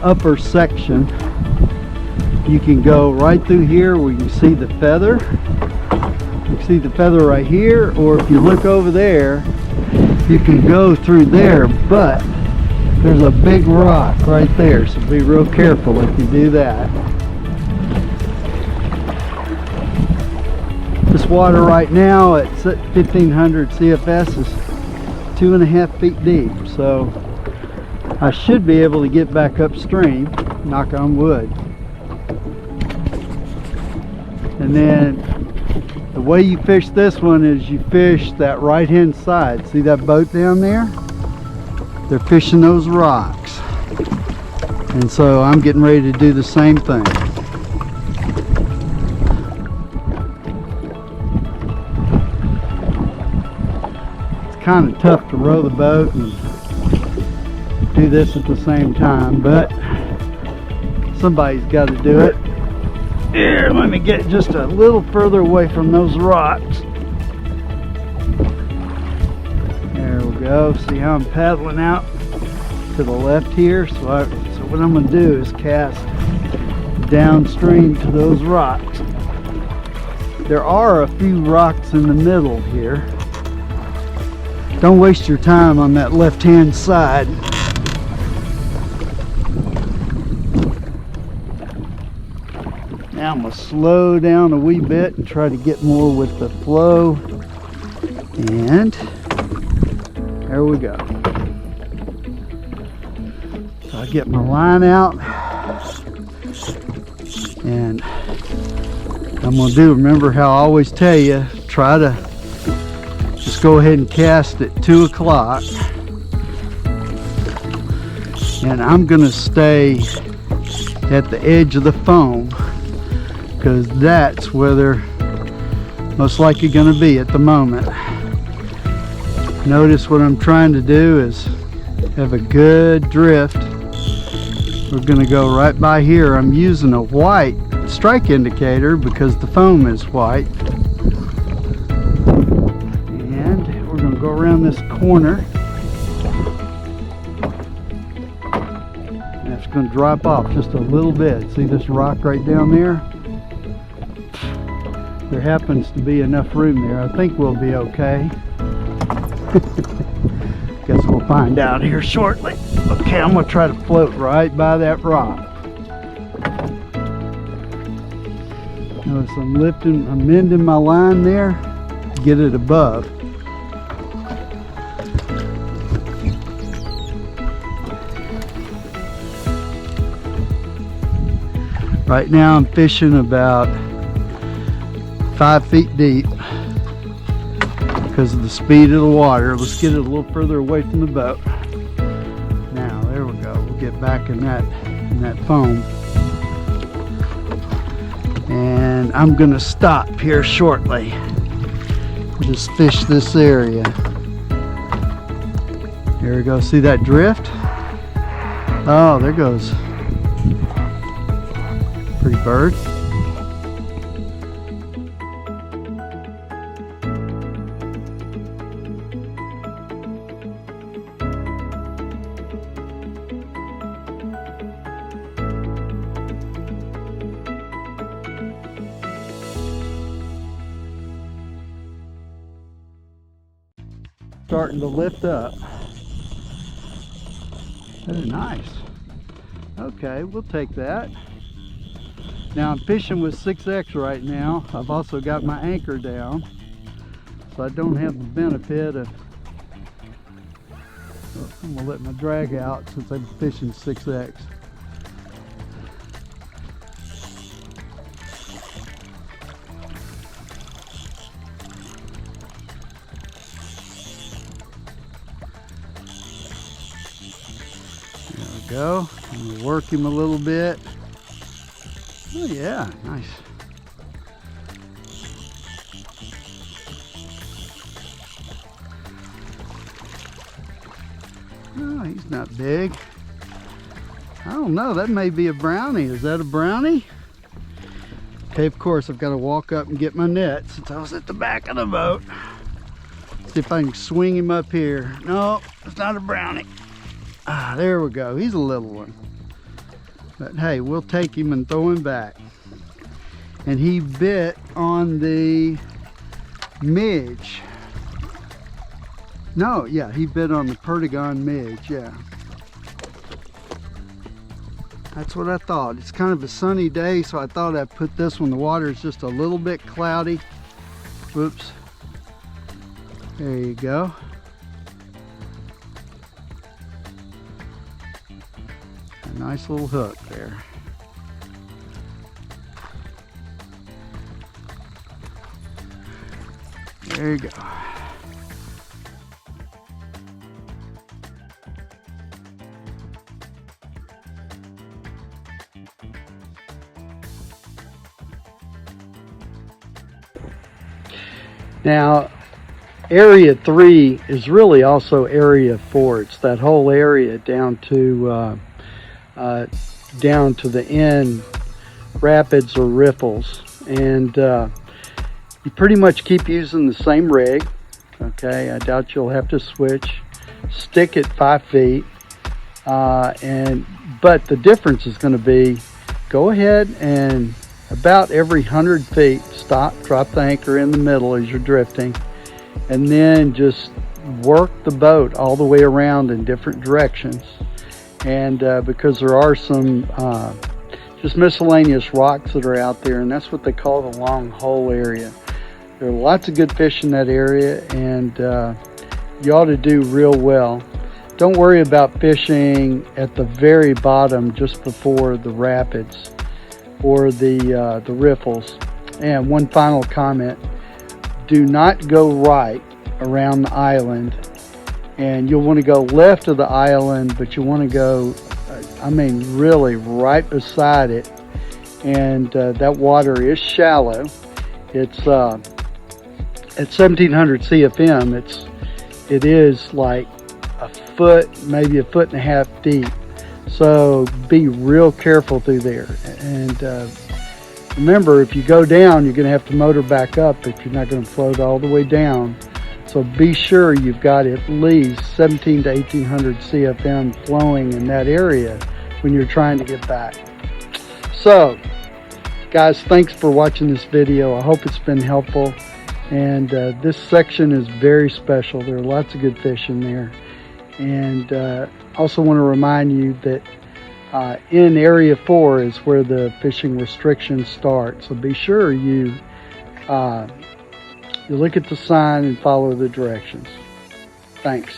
upper section. You can go right through here where you can see the feather. You can see the feather right here, or if you look over there, you can go through there, but there's a big rock right there, so be real careful if you do that. This water right now at 1500 CFS is 2.5 feet deep, so I should be able to get back upstream, knock on wood. And then the way you fish this one is you fish that right hand side. See that boat down there? They're fishing those rocks. And so I'm getting ready to do the same thing. It's kind of tough to row the boat and do this at the same time, but somebody's got to do it. Here, let me get just a little further away from those rocks. There we go. See how I'm paddling out to the left here? So what I'm going to do is cast downstream to those rocks. There are a few rocks in the middle here. Don't waste your time on that left-hand side. Now I'm going to slow down a wee bit and try to get more with the flow. And there we go. So I get my line out. And I'm going to do, remember how I always tell you, try to just go ahead and cast at 2 o'clock. And I'm going to stay at the edge of the foam, because that's where they're most likely going to be at the moment. Notice what I'm trying to do is have a good drift. We're going to go right by here. I'm using a white strike indicator because the foam is white. And we're going to go around this corner. And it's going to drop off just a little bit. See this rock right down there? There happens to be enough room there. I think we'll be okay. Guess we'll find out here shortly. Okay, I'm going to try to float right by that rock. Notice I'm mending my line there to get it above. Right now I'm fishing about 5 feet deep because of the speed of the water. Let's get it a little further away from the boat. Now there we go. We'll get back in that foam. And I'm gonna stop here shortly. Just fish this area. There we go. See that drift? Oh, there goes. Pretty bird. Starting to lift up. Oh, nice. Okay, we'll take that. Now I'm fishing with 6X right now. I've also got my anchor down, so I don't have the benefit of, I'm gonna let my drag out since I'm fishing 6X. Go. I'm going to work him a little bit. Oh yeah, nice. Oh, he's not big. I don't know, that may be a brownie. Is that a brownie? Okay, of course I've got to walk up and get my net since I was at the back of the boat. See if I can swing him up here. No, it's not a brownie. Ah, there we go. He's a little one. But hey, we'll take him and throw him back. And he bit on the midge. No, yeah, he bit on the Perdigon midge, yeah. That's what I thought. It's kind of a sunny day, so I thought I'd put this one. The water is just a little bit cloudy. Whoops. There you go. A nice little hook there. There you go. Now, area 3 is really also area 4. It's that whole area down to the end rapids or riffles, and you pretty much keep using the same rig. Okay, I doubt you'll have to switch. Stick at 5 feet, but the difference is going to be, go ahead and about every 100 feet, stop, drop the anchor in the middle as you're drifting, and then just work the boat all the way around in different directions. And because there are some just miscellaneous rocks that are out there, and that's what they call the long hole area. There are lots of good fish in that area, and you ought to do real well. Don't worry about fishing at the very bottom just before the rapids or the riffles. And one final comment, do not go right around the island, and you'll want to go left of the island, but you want to go, I mean really right beside it. And that water is shallow. It's at 1700 CFM, it is like a foot, maybe a foot and a half deep. So be real careful through there. And remember, if you go down, you're going to have to motor back up if you're not going to float all the way down. So be sure you've got at least 17 to 1800 CFM flowing in that area when you're trying to get back. So, guys, thanks for watching this video. I hope it's been helpful. And this section is very special. There are lots of good fish in there. And also want to remind you that in area 4 is where the fishing restrictions start. So be sure you look at the sign and follow the directions. Thanks.